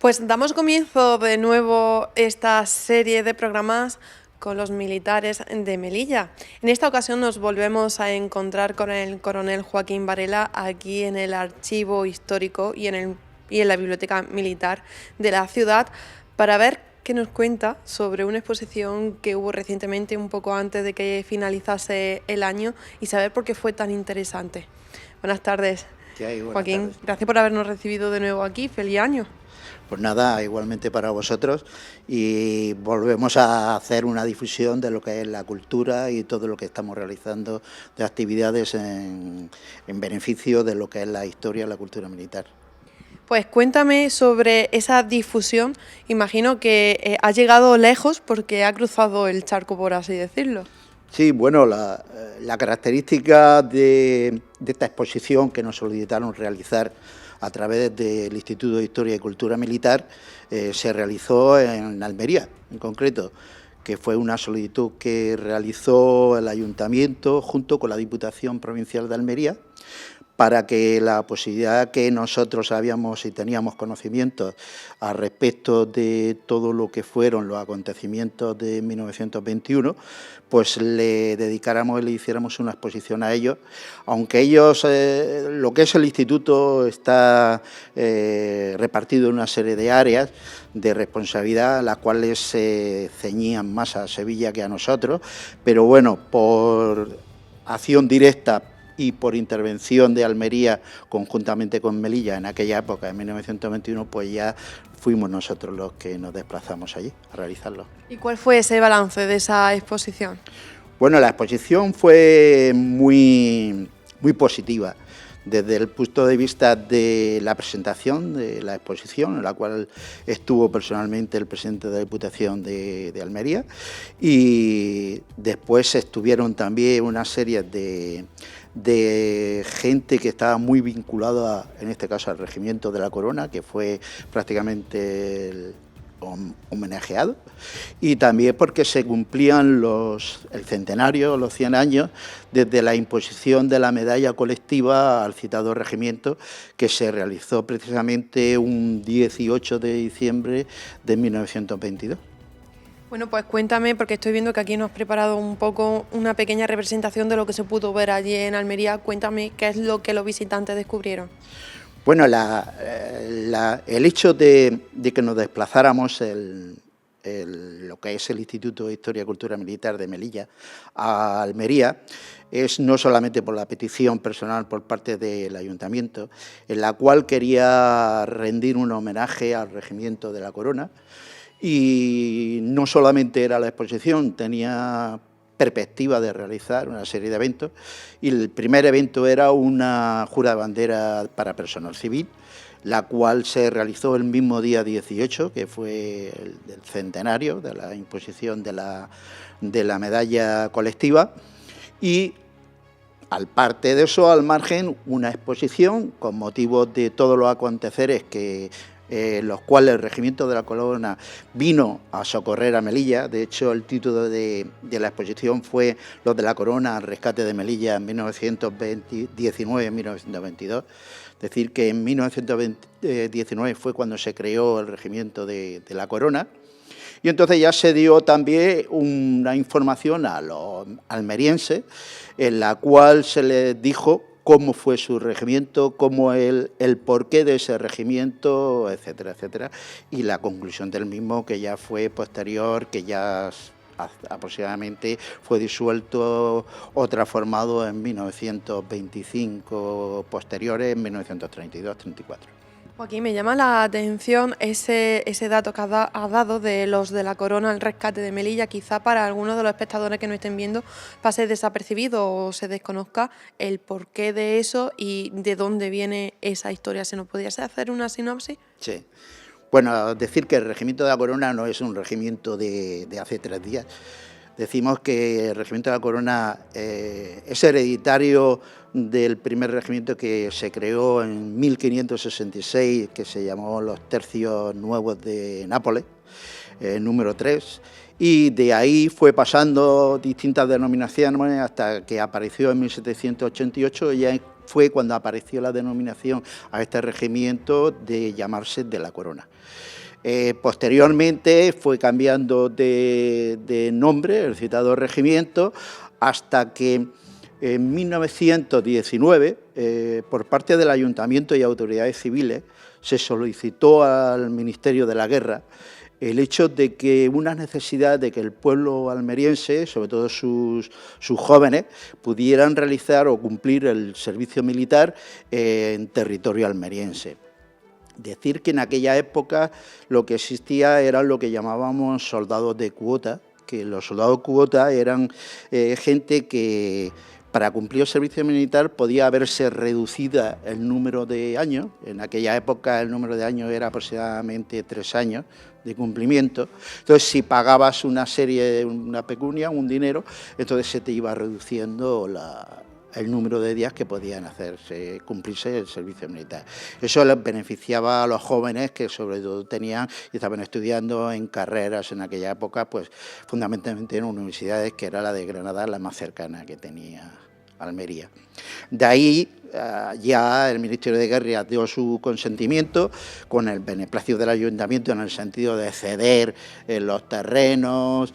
Pues damos comienzo de nuevo esta serie de programas con los militares de Melilla. En esta ocasión nos volvemos a encontrar con el coronel Joaquín Varela aquí en el archivo histórico y en la biblioteca militar de la ciudad para ver qué nos cuenta sobre una exposición que hubo recientemente, un poco antes de que finalizase el año, y saber por qué fue tan interesante. Buenas tardes, Joaquín. Gracias por habernos recibido de nuevo aquí. ¡Feliz año! Pues nada, igualmente para vosotros, y volvemos a hacer una difusión de lo que es la cultura y todo lo que estamos realizando de actividades en beneficio de lo que es la historia y la cultura militar. Pues cuéntame sobre esa difusión. Imagino que ha llegado lejos porque ha cruzado el charco, por así decirlo. Sí, bueno, la característica de esta exposición que nos solicitaron realizar a través del Instituto de Historia y Cultura Militar se realizó en Almería, en concreto, que fue una solicitud que realizó el Ayuntamiento junto con la Diputación Provincial de Almería, para que la posibilidad que nosotros sabíamos y teníamos conocimientos al respecto de todo lo que fueron los acontecimientos de 1921, pues le dedicáramos y le hiciéramos una exposición a ellos, aunque ellos, lo que es el instituto está repartido en una serie de áreas de responsabilidad, las cuales se ceñían más a Sevilla que a nosotros, pero bueno, por acción directa y por intervención de Almería conjuntamente con Melilla en aquella época, en 1921, pues ya fuimos nosotros los que nos desplazamos allí a realizarlo. ¿Y cuál fue ese balance de esa exposición? Bueno, la exposición fue muy positiva desde el punto de vista de la presentación de la exposición, en la cual estuvo personalmente el presidente de la Diputación de Almería, y después estuvieron también una serie de gente que estaba muy vinculada, en este caso al Regimiento de la Corona, que fue prácticamente homenajeado, y también porque se cumplían el centenario, los 100 años, desde la imposición de la medalla colectiva al citado regimiento, que se realizó precisamente un 18 de diciembre de 1922. Bueno, pues cuéntame, porque estoy viendo que aquí nos has preparado un poco una pequeña representación de lo que se pudo ver allí en Almería. Cuéntame qué es lo que los visitantes descubrieron. Bueno, el hecho de que nos desplazáramos lo que es el Instituto de Historia y Cultura Militar de Melilla a Almería es no solamente por la petición personal por parte del Ayuntamiento, en la cual quería rendir un homenaje al Regimiento de la Corona, y no solamente era la exposición, tenía perspectiva de realizar una serie de eventos, y el primer evento era una jura de bandera para personal civil, la cual se realizó el mismo día 18, que fue el centenario de la imposición de la medalla colectiva, y al parte de eso, al margen, una exposición con motivo de todos los aconteceres los cuales el Regimiento de la Corona vino a socorrer a Melilla. De hecho, el título de la exposición fue Los de la Corona al rescate de Melilla en 1919 y 1922. Es decir, que en 1919 fue cuando se creó el Regimiento de la Corona. Y entonces ya se dio también una información a los almerienses, en la cual se les dijo cómo fue su regimiento, cómo el porqué de ese regimiento, etcétera, etcétera, y la conclusión del mismo, que ya fue posterior, que ya aproximadamente fue disuelto o transformado en 1925, posteriores en 1932-34. Joaquín, me llama la atención ese dato que has dado de los de la Corona, el rescate de Melilla. Quizá para algunos de los espectadores que no estén viendo pase desapercibido o se desconozca el porqué de eso y de dónde viene esa historia. ¿Se nos podría hacer una sinopsis? Sí. Bueno, decir que el Regimiento de la Corona no es un regimiento de hace 3 días. Decimos que el Regimiento de la Corona es hereditario del primer regimiento que se creó en 1566, que se llamó los Tercios Nuevos de Nápoles, número 3, y de ahí fue pasando distintas denominaciones hasta que apareció en 1788, ya fue cuando apareció la denominación a este regimiento de llamarse de la Corona. Posteriormente fue cambiando de nombre el citado regimiento hasta que en 1919, por parte del Ayuntamiento y autoridades civiles, se solicitó al Ministerio de la Guerra el hecho de que una necesidad de que el pueblo almeriense, sobre todo sus jóvenes, pudieran realizar o cumplir el servicio militar en territorio almeriense. Decir que en aquella época lo que existía eran lo que llamábamos soldados de cuota, que los soldados cuota eran gente que para cumplir el servicio militar podía haberse reducida el número de años. En aquella época el número de años era aproximadamente 3 años de cumplimiento. Entonces, si pagabas una pecunia, un dinero, entonces se te iba reduciendo el número de días que podían cumplirse el servicio militar. Eso les beneficiaba a los jóvenes que sobre todo estaban estudiando en carreras en aquella época, pues fundamentalmente en universidades, que era la de Granada, la más cercana que tenía Almería. De ahí ya el Ministerio de Guerra dio su consentimiento con el beneplácito del Ayuntamiento en el sentido de ceder los terrenos,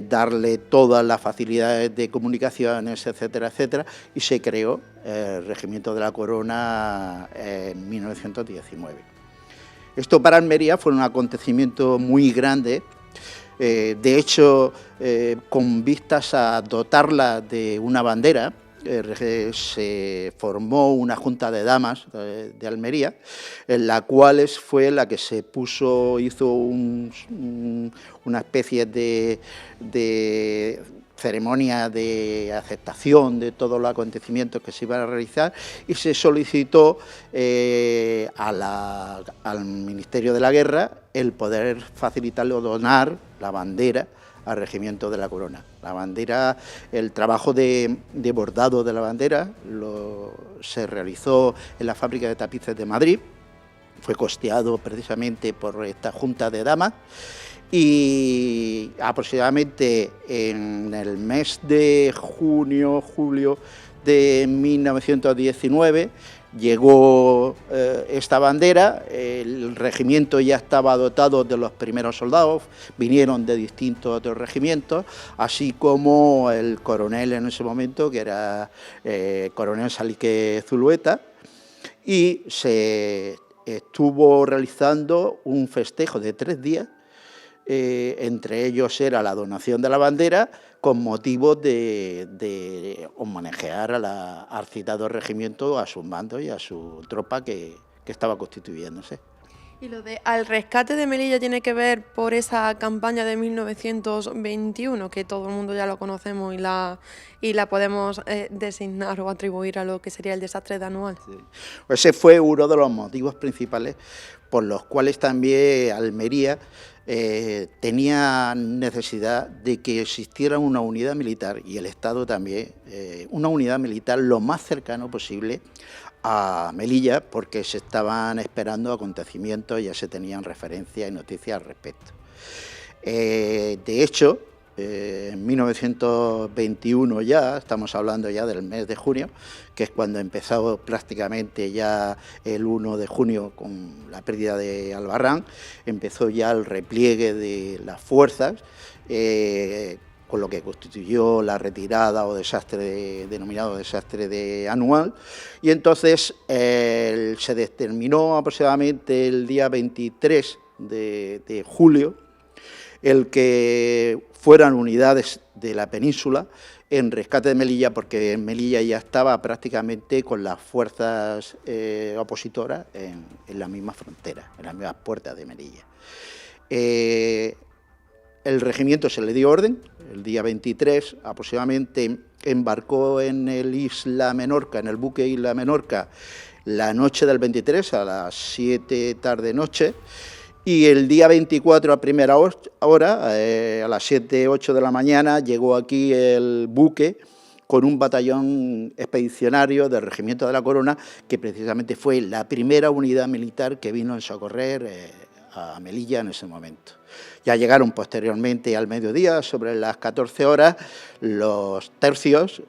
darle todas las facilidades de comunicaciones, etcétera, etcétera, y se creó el Regimiento de la Corona en 1919. Esto para Almería fue un acontecimiento muy grande. De hecho, con vistas a dotarla de una bandera, se formó una junta de damas de Almería, en la cual fue la que hizo una especie de ceremonia de aceptación de todos los acontecimientos que se iban a realizar, y se solicitó al Ministerio de la Guerra el poder facilitarle o donar la bandera al Regimiento de la Corona. La bandera, el trabajo de bordado de la bandera se realizó en la fábrica de tapices de Madrid, fue costeado precisamente por esta junta de damas, y aproximadamente en el mes de julio de 1919 llegó esta bandera. El regimiento ya estaba dotado de los primeros soldados, vinieron de distintos otros regimientos, así como el coronel en ese momento, que era coronel Salique Zulueta, y se estuvo realizando un festejo de 3 días, entre ellos era la donación de la bandera, con motivo de homenajear al citado regimiento, a sus mandos y a su tropa que estaba constituyéndose. Y lo de al rescate de Melilla tiene que ver por esa campaña de 1921, que todo el mundo ya lo conocemos y la podemos designar o atribuir a lo que sería el desastre de Anual. Sí. Ese fue uno de los motivos principales por los cuales también Almería tenía necesidad de que existiera una unidad militar, y el Estado también, una unidad militar lo más cercano posible a Melilla, porque se estaban esperando acontecimientos, ya se tenían referencias y noticias al respecto. De hecho, en 1921 ya, estamos hablando ya del mes de junio, que es cuando empezó prácticamente ya el 1 de junio con la pérdida de Albarrán, empezó ya el repliegue de las fuerzas. con lo que constituyó la retirada o desastre denominado desastre anual, y entonces se determinó aproximadamente el día 23 de julio el que fueran unidades de la península en rescate de Melilla, porque Melilla ya estaba prácticamente con las fuerzas opositoras en la misma frontera, en las mismas puertas de Melilla. El regimiento se le dio orden, el día 23 aproximadamente embarcó en el Isla Menorca, en el buque Isla Menorca, la noche del 23 a las 7 tarde-noche, y el día 24 a primera hora, a las 7, 8 de la mañana, llegó aquí el buque con un batallón expedicionario del Regimiento de la Corona, que precisamente fue la primera unidad militar que vino a socorrer a Melilla en ese momento. Ya llegaron posteriormente al mediodía, sobre las 14 horas, los tercios,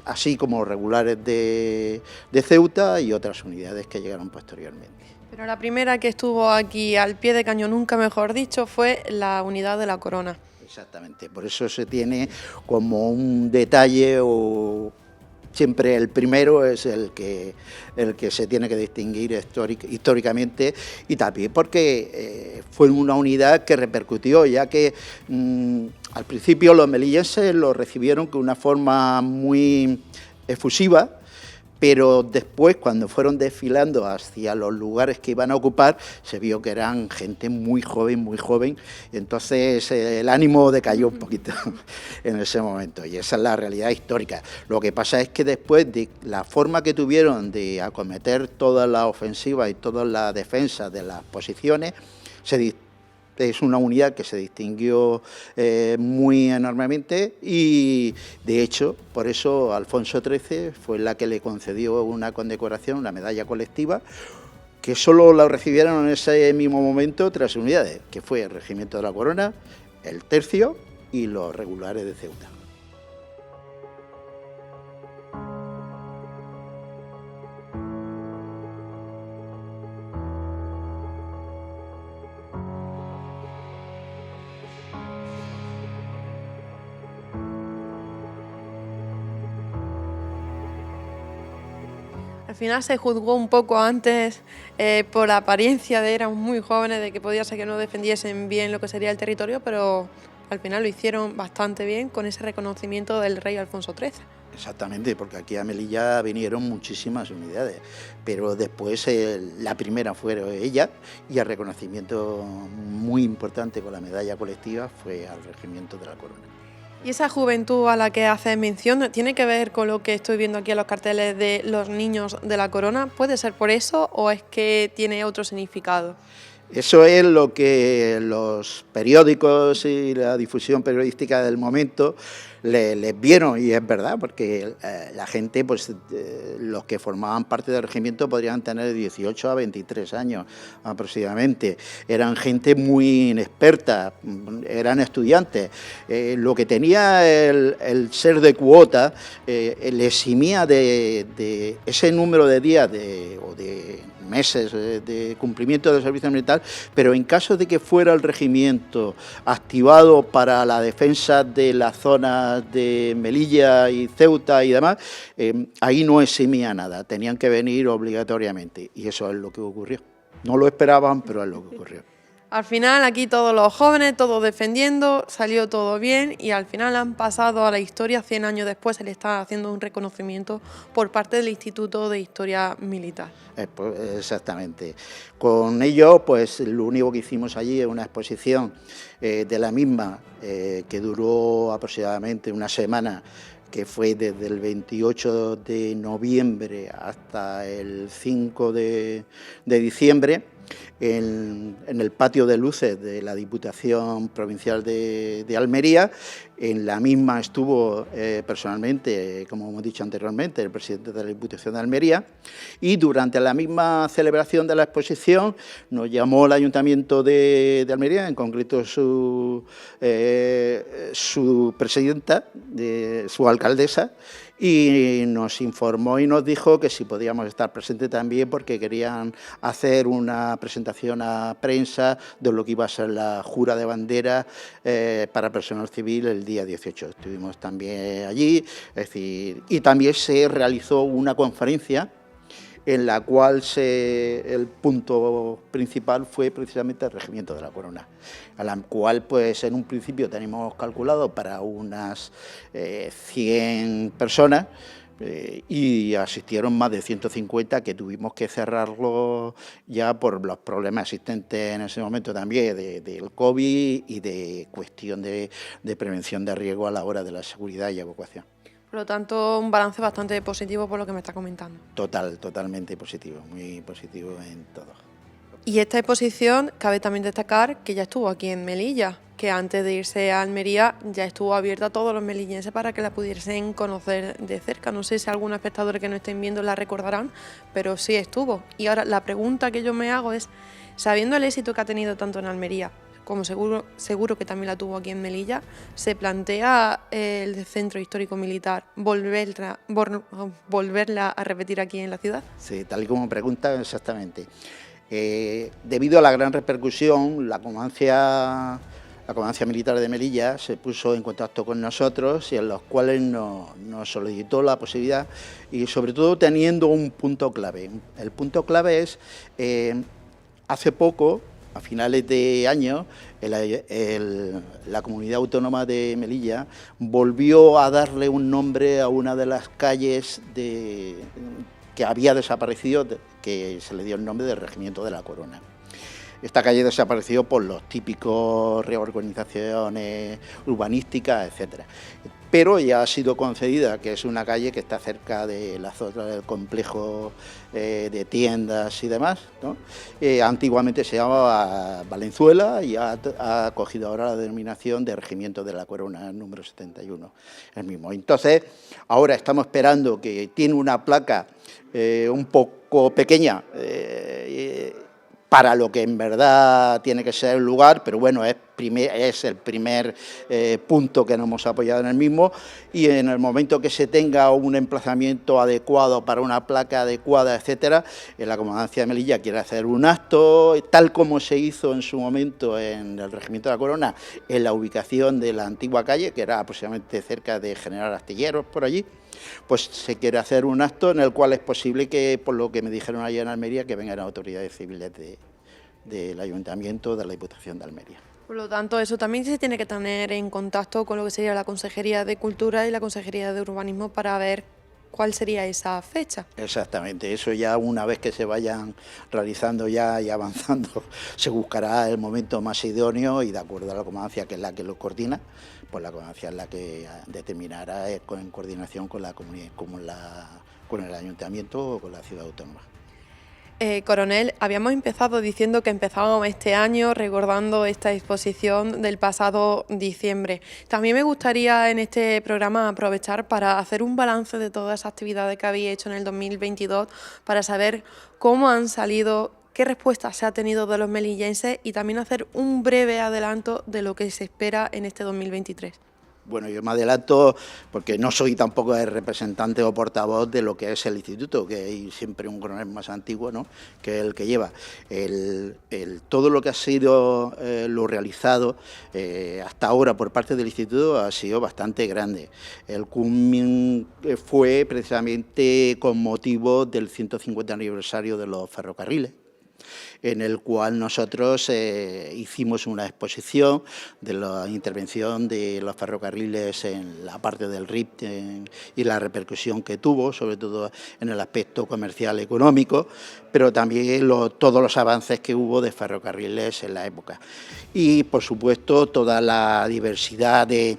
así como regulares de Ceuta y otras unidades que llegaron posteriormente. Pero la primera que estuvo aquí al pie de cañón, nunca mejor dicho, fue la unidad de la Corona. Exactamente, por eso se tiene como un detalle, o siempre el primero es el que se tiene que distinguir históricamente, y también porque fue una unidad que repercutió, ya que al principio los melillenses lo recibieron con una forma muy efusiva, pero después, cuando fueron desfilando hacia los lugares que iban a ocupar, se vio que eran gente muy joven, y entonces el ánimo decayó un poquito en ese momento, y esa es la realidad histórica. Lo que pasa es que después de la forma que tuvieron de acometer toda la ofensiva y toda la defensa de las posiciones, es una unidad que se distinguió muy enormemente, y de hecho por eso Alfonso XIII fue la que le concedió una condecoración, una medalla colectiva, que solo la recibieron en ese mismo momento 3 unidades, que fue el Regimiento de la Corona, el Tercio y los regulares de Ceuta. Al final se juzgó un poco antes por la apariencia de eran muy jóvenes, de que podía ser que no defendiesen bien lo que sería el territorio, pero al final lo hicieron bastante bien con ese reconocimiento del rey Alfonso XIII. Exactamente, porque aquí a Melilla vinieron muchísimas unidades, pero después la primera fue ella, y el reconocimiento muy importante con la medalla colectiva fue al Regimiento de la Corona. Y esa juventud a la que haces mención, ¿tiene que ver con lo que estoy viendo aquí en los carteles de los niños de la Corona? ¿Puede ser por eso o es que tiene otro significado? Eso es lo que los periódicos y la difusión periodística del momento les vieron, y es verdad, porque la gente, pues los que formaban parte del regimiento podrían tener 18 a 23 años aproximadamente. Eran gente muy inexperta, eran estudiantes. Lo que tenía el ser de cuota le eximía de ese número de días o de meses de cumplimiento del servicio militar, pero en caso de que fuera el regimiento activado para la defensa de las zonas de Melilla y Ceuta y demás, ahí no eximía nada, tenían que venir obligatoriamente, y eso es lo que ocurrió. No lo esperaban, pero es lo que ocurrió. Al final aquí todos los jóvenes, todos defendiendo, salió todo bien, y al final han pasado a la historia. 100 años después se le está haciendo un reconocimiento por parte del Instituto de Historia Militar. Pues, exactamente. Con ello, pues lo único que hicimos allí es una exposición de la misma, que duró aproximadamente una semana, que fue desde el 28 de noviembre hasta el 5 de diciembre, en el patio de luces de la Diputación Provincial de Almería. En la misma estuvo personalmente, como hemos dicho anteriormente, el presidente de la Diputación de Almería, y durante la misma celebración de la exposición nos llamó el Ayuntamiento de Almería, en concreto su presidenta, su alcaldesa, y nos informó y nos dijo que si podíamos estar presentes también porque querían hacer una presentación a prensa de lo que iba a ser la jura de bandera para personal civil el día 18. Estuvimos también allí, es decir, y también se realizó una conferencia en la cual el punto principal fue precisamente el regimiento de la Corona, a la cual pues en un principio teníamos calculado para unas 100 personas, y asistieron más de 150, que tuvimos que cerrarlo ya por los problemas existentes en ese momento también del COVID y de cuestión de prevención de riesgo a la hora de la seguridad y evacuación. Por lo tanto, un balance bastante positivo por lo que me está comentando. Totalmente positivo, muy positivo en todo. Y esta exposición, cabe también destacar que ya estuvo aquí en Melilla, que antes de irse a Almería ya estuvo abierta a todos los melillenses para que la pudiesen conocer de cerca. No sé si algunos espectadores que no estén viendo la recordarán, pero sí estuvo. Y ahora la pregunta que yo me hago es, sabiendo el éxito que ha tenido tanto en Almería, como seguro que también la tuvo aquí en Melilla, ¿se plantea el Centro Histórico Militar volverla a repetir aquí en la ciudad? Sí, tal y como pregunta, exactamente. Debido a la gran repercusión, la Comandancia Militar de Melilla se puso en contacto con nosotros y en los cuales nos solicitó la posibilidad, y sobre todo teniendo un punto clave. El punto clave es, hace poco, a finales de año, la Comunidad Autónoma de Melilla volvió a darle un nombre a una de las calles que había desaparecido, que se le dio el nombre del Regimiento de la Corona. Esta calle desapareció por los típicos reorganizaciones urbanísticas, etcétera. Pero ya ha sido concedida, que es una calle que está cerca de la zona del complejo de tiendas y demás, ¿no? Antiguamente se llamaba Valenzuela y ha cogido ahora la denominación de Regimiento de la Corona número 71, el mismo. Entonces, ahora estamos esperando, que tiene una placa un poco pequeña, para lo que en verdad tiene que ser el lugar, pero bueno, es el primer punto que nos hemos apoyado en el mismo, y en el momento que se tenga un emplazamiento adecuado para una placa adecuada, etcétera, la Comandancia de Melilla quiere hacer un acto, tal como se hizo en su momento en el Regimiento de la Corona, en la ubicación de la antigua calle, que era aproximadamente cerca de General Astilleros, por allí. Pues se quiere hacer un acto en el cual es posible que, por lo que me dijeron allá en Almería, que vengan autoridades civiles del Ayuntamiento, de la Diputación de Almería. Por lo tanto, eso también se tiene que tener en contacto con lo que sería la Consejería de Cultura y la Consejería de Urbanismo para ver cuál sería esa fecha. Exactamente, eso ya una vez que se vayan realizando ya y avanzando, se buscará el momento más idóneo, y de acuerdo a la comandancia, que es la que lo coordina, pues la comandancia es la que determinará en coordinación con la comunidad, con el ayuntamiento o con la ciudad autónoma. Coronel, habíamos empezado diciendo que empezábamos este año recordando esta exposición del pasado diciembre. También me gustaría en este programa aprovechar para hacer un balance de todas esas actividades que habéis hecho en el 2022, para saber cómo han salido, qué respuesta se ha tenido de los melillenses, y también hacer un breve adelanto de lo que se espera en este 2023. Bueno, yo me adelanto porque no soy tampoco el representante o portavoz de lo que es el instituto, que hay siempre un coronel más antiguo, ¿no?, que es el que lleva. Todo lo que ha sido lo realizado hasta ahora por parte del instituto ha sido bastante grande. El CUM fue precisamente con motivo del 150 aniversario de los ferrocarriles, en el cual nosotros hicimos una exposición de la intervención de los ferrocarriles en la parte del RIP y la repercusión que tuvo, sobre todo en el aspecto comercial económico, pero también todos los avances que hubo de ferrocarriles en la época. Y, por supuesto, toda la diversidad de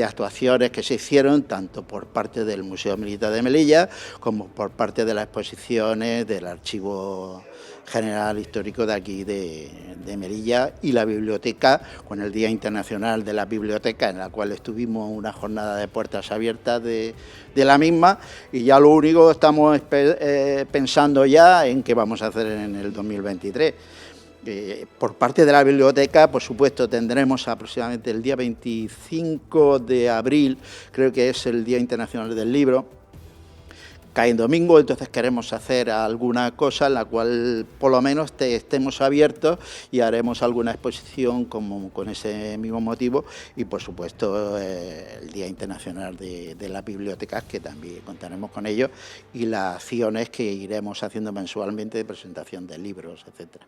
actuaciones que se hicieron, tanto por parte del Museo Militar de Melilla como por parte de las exposiciones del Archivo General Histórico de aquí de Melilla, y la biblioteca, con el Día Internacional de la Biblioteca, en la cual estuvimos una jornada de puertas abiertas de la misma, y ya lo único estamos pensando ya en qué vamos a hacer en el 2023. Por parte de la biblioteca, por supuesto, tendremos aproximadamente el día 25 de abril, creo que es el Día Internacional del Libro, cae en domingo, entonces queremos hacer alguna cosa en la cual por lo menos estemos abiertos y haremos alguna exposición con ese mismo motivo y por supuesto el Día Internacional de las Bibliotecas, que también contaremos con ello, y las acciones que iremos haciendo mensualmente de presentación de libros, etcétera.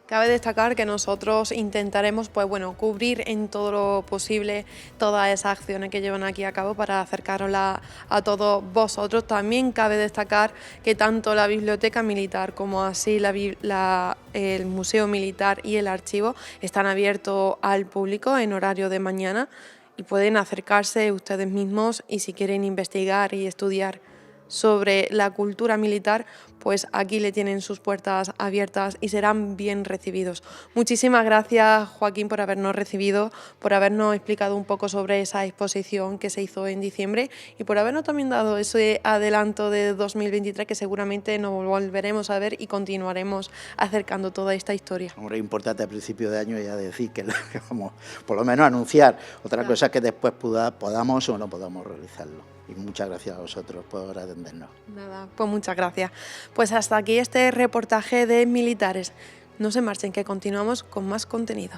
Cabe destacar que nosotros intentaremos, pues bueno, cubrir en todo lo posible todas esas acciones que llevan aquí a cabo para acercarosla a todos vosotros. También cabe destacar que tanto la Biblioteca Militar como así el Museo Militar y el Archivo están abiertos al público en horario de mañana y pueden acercarse ustedes mismos, y si quieren investigar y estudiar sobre la cultura militar, pues aquí le tienen sus puertas abiertas y serán bien recibidos. Muchísimas gracias, Joaquín, por habernos recibido, por habernos explicado un poco sobre esa exposición que se hizo en diciembre y por habernos también dado ese adelanto de 2023 que seguramente nos volveremos a ver y continuaremos acercando toda esta historia. Hombre, es importante a principio de año ya decir que vamos, por lo menos anunciar. Otra cosa es que después podamos o no podamos realizarlo. Y muchas gracias a vosotros por atendernos. Nada, pues muchas gracias. Pues hasta aquí este reportaje de Militares. No se marchen, que continuamos con más contenido.